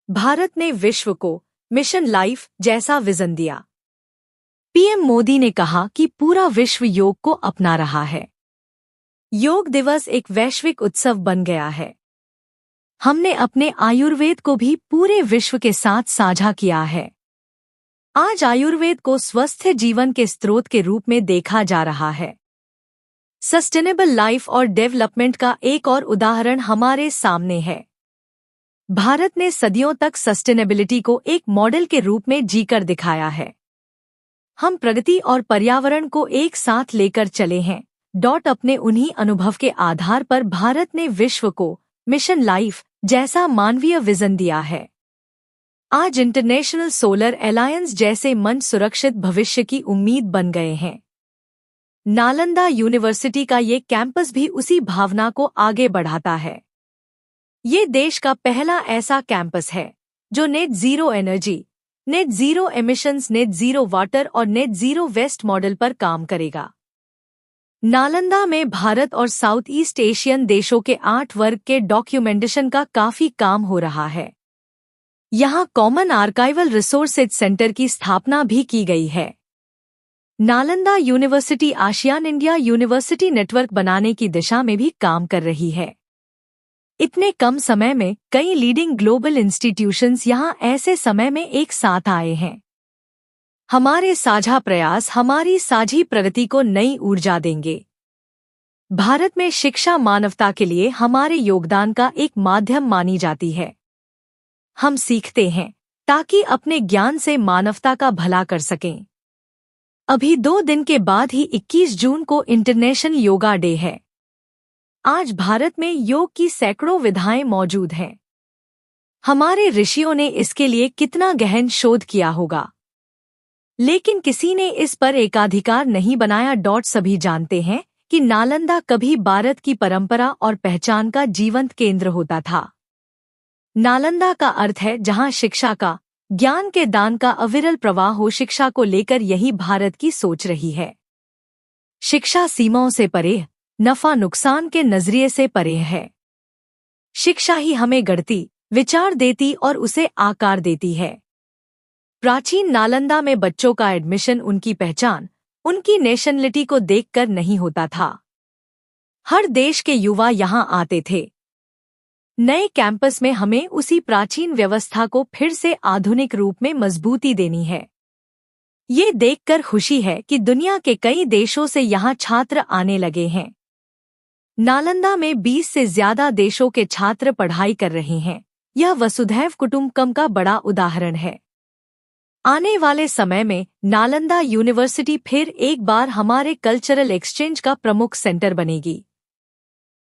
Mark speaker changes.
Speaker 1: भारत ने विश्व को मिशन लाइफ जैसा विजन दिया। पीएम मोदी ने कहा कि पूरा विश्व योग को अपना रहा है। योग दिवस एक वैश्विक उत्सव बन गया है। हमने अपने आयुर्वेद को भी पूरे विश्व के साथ साझा किया है। आज आयुर्वेद को स्वस्थ जीवन के स्रोत के रूप में देखा जा रहा है। सस्टेनेबल लाइफ और डेवलपमेंट का एक और उदाहरण हमारे सामने है। भारत ने सदियों तक सस्टेनेबिलिटी को एक मॉडल के रूप में जीकर दिखाया है। हम प्रगति और पर्यावरण को एक साथ लेकर चले हैं। अपने उन्हीं अनुभव के आधार पर भारत ने विश्व को मिशन लाइफ जैसा मानवीय विजन दिया है। आज इंटरनेशनल सोलर अलायंस जैसे मंच सुरक्षित भविष्य की उम्मीद बन गए हैं। नालंदा यूनिवर्सिटी का ये कैंपस भी उसी भावना को आगे बढ़ाता है। ये देश का पहला ऐसा कैंपस है जो net zero energy, net zero emissions, net zero water और नेट जीरो वेस्ट मॉडल पर काम करेगा। नालंदा में भारत और साउथ ईस्ट एशियन देशों के 8 वर्ग के डॉक्यूमेंटेशन का काफी काम हो रहा है। यहाँ कॉमन आर्काइवल रिसोर्सेज सेंटर की स्थापना भी की गई है। Nalanda university ASEAN India university network बनाने की दिशा में भी काम कर रही है। इतने कम समय में कई लीडिंग ग्लोबल इंस्टीट्यूशंस यहाँ ऐसे समय में एक साथ आए हैं। हमारे साझा प्रयास हमारी साझी प्रगति को नई ऊर्जा देंगे। भारत में शिक्षा मानवता के लिए हमारे योगदान का एक माध्यम मानी जाती है। हम सीखते हैं ताकि अपने ज्ञान से मानवता का भला कर सकें। अभी 2 दिन के बाद ही 21 जून को इंटरनेशनल योगा डे है। आज भारत में योग की सैकड़ों विधाएं मौजूद हैं। हमारे ऋषियों ने इसके लिए कितना गहन शोध किया होगा, लेकिन किसी ने इस पर एकाधिकार नहीं बनाया। सभी जानते हैं कि नालंदा कभी भारत की परंपरा और पहचान का जीवंत केंद्र होता था। नालंदा का अर्थ है जहां शिक्षा का, ज्ञान के दान का अविरल प्रवाह हो। शिक्षा को लेकर यही भारत की सोच रही है। शिक्षा सीमाओं से परे, नफा नुकसान के नजरिए से परे है। शिक्षा ही हमें गढ़ती, विचार देती और उसे आकार देती है। प्राचीन नालंदा में बच्चों का एडमिशन उनकी पहचान, उनकी नेशनलिटी को देखकर नहीं होता था। हर देश के युवा यहाँ आते थे। नए कैंपस में हमें उसी प्राचीन व्यवस्था को फिर से आधुनिक रूप में मजबूती देनी है। ये देखकर खुशी है कि दुनिया के कई देशों से यहाँ छात्र आने लगे हैं। नालंदा में 20 से ज्यादा देशों के छात्र पढ़ाई कर रहे हैं। यह वसुधैव कुटुंबकम का बड़ा उदाहरण है। आने वाले समय में नालंदा यूनिवर्सिटी फिर एक बार हमारे कल्चरल एक्सचेंज का प्रमुख सेंटर बनेगी।